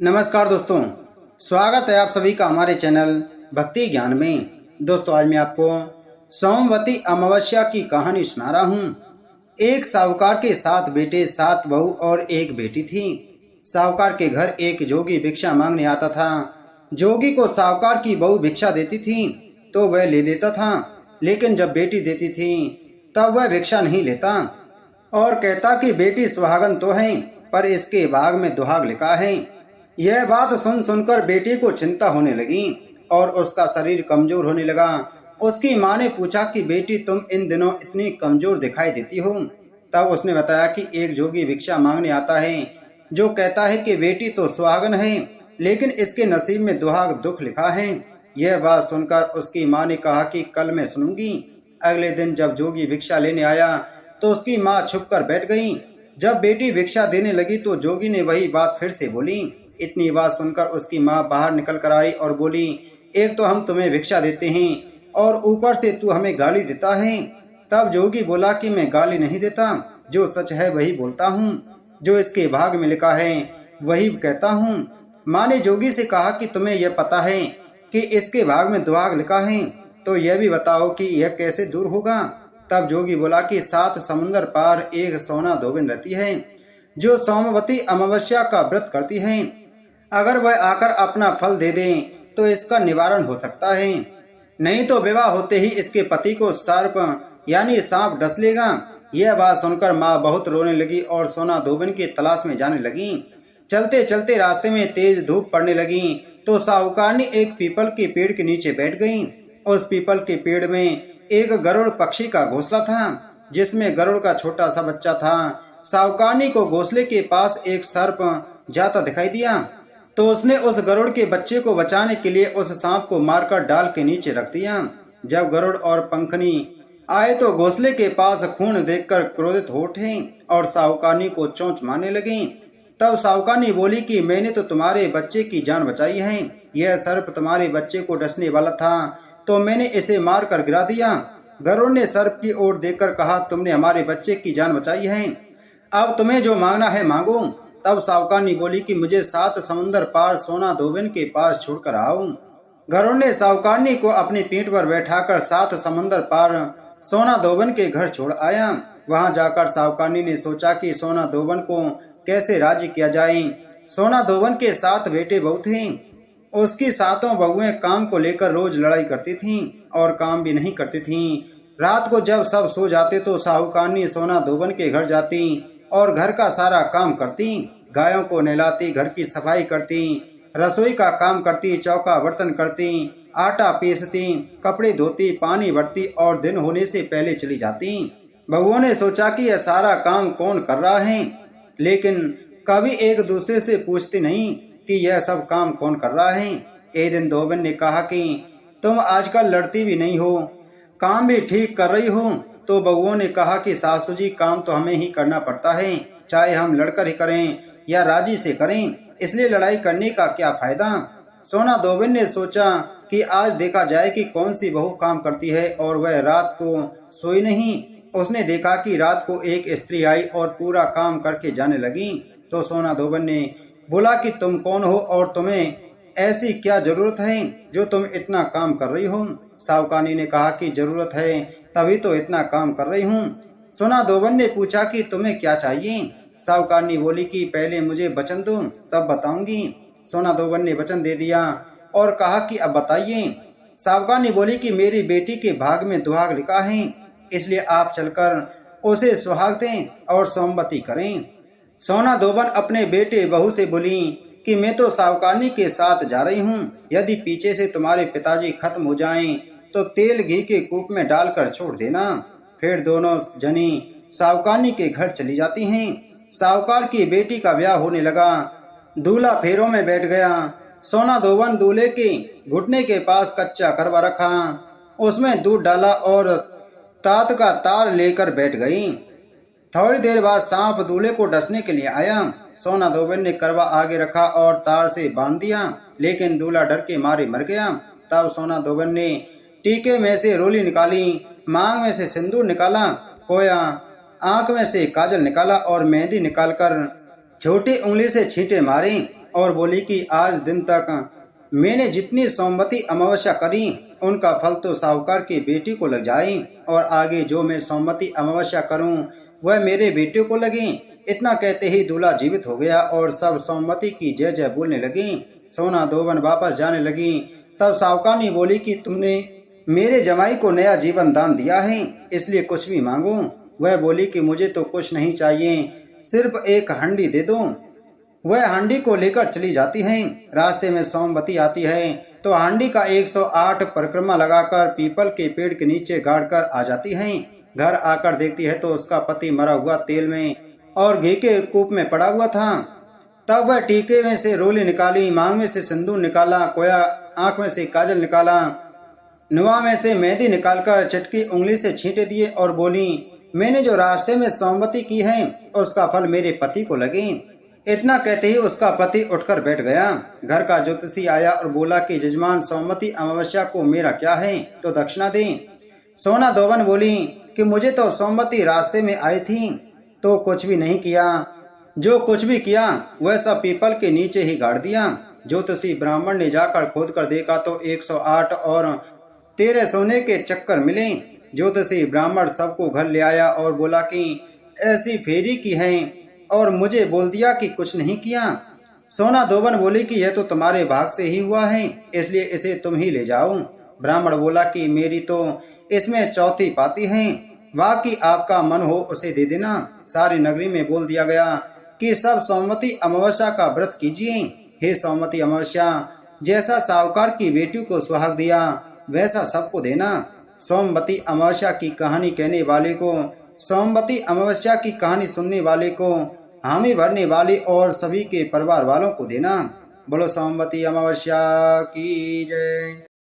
नमस्कार दोस्तों, स्वागत है आप सभी का हमारे चैनल भक्ति ज्ञान में। दोस्तों, आज मैं आपको सोमवती अमावस्या की कहानी सुना रहा हूँ। एक साहूकार के 7 बेटे, 7 बहू और एक बेटी थी। साहूकार के घर एक जोगी भिक्षा मांगने आता था। जोगी को साहूकार की बहू भिक्षा देती थी तो वह ले लेता था, लेकिन जब बेटी देती थी तब वह भिक्षा नहीं लेता और कहता कि बेटी सुहागन तो है, पर इसके भाग में दुहाग लिखा है। यह बात सुनकर बेटी को चिंता होने लगी और उसका शरीर कमजोर होने लगा। उसकी माँ ने पूछा कि बेटी, तुम इन दिनों इतनी कमजोर दिखाई देती हो। तब उसने बताया कि एक जोगी भिक्षा मांगने आता है जो कहता है कि बेटी तो सुहागन है, लेकिन इसके नसीब में दुहाग दुख लिखा है। यह बात सुनकर उसकी माँ ने कहा कि कल मैं सुनूंगी। अगले दिन जब जोगी भिक्षा लेने आया तो उसकी माँ छुपकर बैठ गई। जब बेटी भिक्षा देने लगी तो जोगी ने वही बात फिर से बोली। इतनी बात सुनकर उसकी माँ बाहर निकल कर आई और बोली, एक तो हम तुम्हें भिक्षा देते हैं और ऊपर से तू हमें गाली देता है। तब जोगी बोला कि मैं गाली नहीं देता, जो सच है वही बोलता हूँ, जो इसके भाग में लिखा है वही कहता हूँ। माँ ने जोगी से कहा कि तुम्हें यह पता है कि इसके भाग में दुहाग लिखा है, तो यह भी बताओ कि यह कैसे दूर होगा। तब जोगी बोला कि 7 समुंदर पार एक सोना धोबिन रहती है, जो सोमवती अमावस्या का व्रत करती है। अगर वह आकर अपना फल दे दे तो इसका निवारण हो सकता है, नहीं तो विवाह होते ही इसके पति को सर्प यानी सांप डस लेगा। यह बात सुनकर माँ बहुत रोने लगी और सोना धोबिन की तलाश में जाने लगी। चलते चलते रास्ते में तेज धूप पड़ने लगी तो साहूकारनी एक पीपल के पेड़ के नीचे बैठ गई। उस पीपल के पेड़ में एक गरुड़ पक्षी का घोंसला था, जिसमें गरुड़ का छोटा सा बच्चा था। साहूकारनी को घोंसले के पास एक सर्प जाता दिखाई दिया, तो उसने उस गरुड़ के बच्चे को बचाने के लिए उस सांप को मारकर डाल के नीचे रख दिया। जब गरुड़ और पंखनी आए तो घोंसले के पास खून देखकर क्रोधित हो उठे और साहूकारनी को चोंच मारने लगी। तब साहूकारनी बोली कि मैंने तो तुम्हारे बच्चे की जान बचाई है। यह सर्प तुम्हारे बच्चे को डसने वाला था तो मैंने इसे मार कर गिरा दिया। गरुड़ ने सर्प की ओर देखकर कहा, तुमने हमारे बच्चे की जान बचाई है, अब तुम्हें जो मांगना है मांगो। तब साहूकारनी बोली कि मुझे 7 समुंदर पार सोना धोबिन के पास छोड़कर आओ। गरुड़ ने साहूकारनी को अपनी पीठ पर बैठाकर 7 समुंदर पार सोना धोबिन के घर छोड़ आया। वहां जाकर साहूकारनी ने सोचा कि सोना धोबिन को कैसे राजी किया जाए। सोना धोबिन के 7 बेटे बहू थे। उसकी 7 बहुएं काम को लेकर रोज लड़ाई करती थीं और काम भी नहीं करती थीं। रात को जब सब सो जाते तो साहूकारनी सोना धोबिन के घर जाती और घर का सारा काम करती। गायों को नहलाती, घर की सफाई करती, रसोई का काम करती, चौका बर्तन करती, आटा पीसती, कपड़े धोती, पानी भरती और दिन होने से पहले चली जाती। बहुओं ने सोचा कि यह सारा काम कौन कर रहा है, लेकिन कभी एक दूसरे से पूछती नहीं कि यह सब काम कौन कर रहा है। एक दिन धोबिन ने कहा कि तुम आजकल लड़ती भी नहीं हो, काम भी ठीक कर रही हो। तो बहुओं ने कहा कि सासू जी, काम तो हमें ही करना पड़ता है, चाहे हम लड़कर ही करें या राजी से करें, इसलिए लड़ाई करने का क्या फायदा। सोना धोबिन ने सोचा कि आज देखा जाए कि कौन सी बहू काम करती है, और वह रात को सोई नहीं। उसने देखा कि रात को एक स्त्री आई और पूरा काम करके जाने लगी। तो सोना धोबिन ने बोला कि तुम कौन हो और तुम्हें ऐसी क्या जरूरत है जो तुम इतना काम कर रही हो। साहूकारनी ने कहा कि जरूरत है तभी तो इतना काम कर रही हूँ। सोना धोबिन ने पूछा कि तुम्हें क्या चाहिए। साहूकारनी बोली कि पहले मुझे वचन दो तब बताऊंगी। सोना धोबिन ने वचन दे दिया और कहा कि अब बताइए। साहूकारनी बोली कि मेरी बेटी के भाग में दुहाग लिखा है, इसलिए आप चलकर उसे सुहाग दें और सोमवती करें। सोना धोबिन अपने बेटे बहू से बोली कि मैं तो साहूकारनी के साथ जा रही हूँ, यदि पीछे से तुम्हारे पिताजी खत्म हो जाएं तो तेल घी के कूप में डालकर छोड़ देना। फिर दोनों जनी साहूकारनी के घर चली जाती हैं। साहूकार की बेटी का ब्याह होने लगा। दूल्हा फेरों में बैठ गया। सोना धोबिन दूल्हे के घुटने के पास कच्चा करवा रखा, उसमें दूध डाला और तात का तार लेकर बैठ गई। थोड़ी देर बाद सांप दूल्हे को डसने के लिए आया। सोना धोबिन ने करवा आगे रखा और तार से बांध दिया, लेकिन दूल्हा डर के मारे मर गया। तब सोना धोबिन ने टीके में से रोली निकाली, मांग में से सिंदूर निकाला, खोया, आंख में से काजल निकाला और मेहंदी निकालकर छोटी उंगली से छींटे मारे और बोली कि आज दिन तक मैंने जितनी सोमवती अमावस्या करी उनका फल तो साहूकार की बेटी को लग जाए और आगे जो मैं सोमवती अमावस्या करूं वह मेरे बेटे को लगे। इतना कहते ही दूल्हा जीवित हो गया और सब सोमवती की जय जय बोलने लगी। सोना धोबन वापस जाने लगी। तब साहूकारनी बोली कि तुमने मेरे जमाई को नया जीवन दान दिया है, इसलिए कुछ भी मांगो। वह बोली कि मुझे तो कुछ नहीं चाहिए, सिर्फ एक हंडी दे दो। वह हांडी को लेकर चली जाती है। रास्ते में सोमवती आती है तो हांडी का 108 परिक्रमा लगाकर पीपल के पेड़ के नीचे गाड़ कर आ जाती है। घर आकर देखती है तो उसका पति मरा हुआ तेल में और घी के कूप में पड़ा हुआ था। तब वह टीके में से रोली निकाली, मांग में से सिंदूर निकाला, कोया आंख में से काजल निकाला, नुआ में से मेहंदी निकालकर चटकी उंगली से छींटे दिए और बोली, मैंने जो रास्ते में सोमवती की है उसका फल मेरे पति को लगे। इतना कहते ही उसका पति उठकर बैठ गया। घर का ज्योतिषी आया और बोला कि जजमान सोमवती अमावस्या को मेरा क्या है तो दक्षिणा दे। सोना धोबन बोली कि मुझे तो सोमवती रास्ते में आई थी तो कुछ भी नहीं किया, जो कुछ भी किया वह सब पीपल के नीचे ही गाड़ दिया। ज्योतिषी ब्राह्मण ने जाकर खोद कर देखा तो 108 और 13 सोने के चक्कर मिले। ज्योतिषी ब्राह्मण सबको घर ले आया और बोला कि ऐसी फेरी की है और मुझे बोल दिया कि कुछ नहीं किया। सोना धोबन बोली कि यह तो तुम्हारे भाग से ही हुआ है, इसलिए इसे तुम ही ले जाओ। ब्राह्मण बोला कि मेरी तो इसमें चौथी पाती है, बाकी आपका मन हो उसे दे देना। सारी नगरी में बोल दिया गया कि सब सोमवती अमावस्या का व्रत कीजिए। हे सोमवती अमावस्या, जैसा साहूकार की बेटी को सुहाग दिया वैसा सबको देना। सोमवती अमावस्या की कहानी कहने वाले को, सोमवती अमावस्या की कहानी सुनने वाले को, हामी भरने वाले और सभी के परिवार वालों को देना। बोलो सोमवती अमावस्या की जय।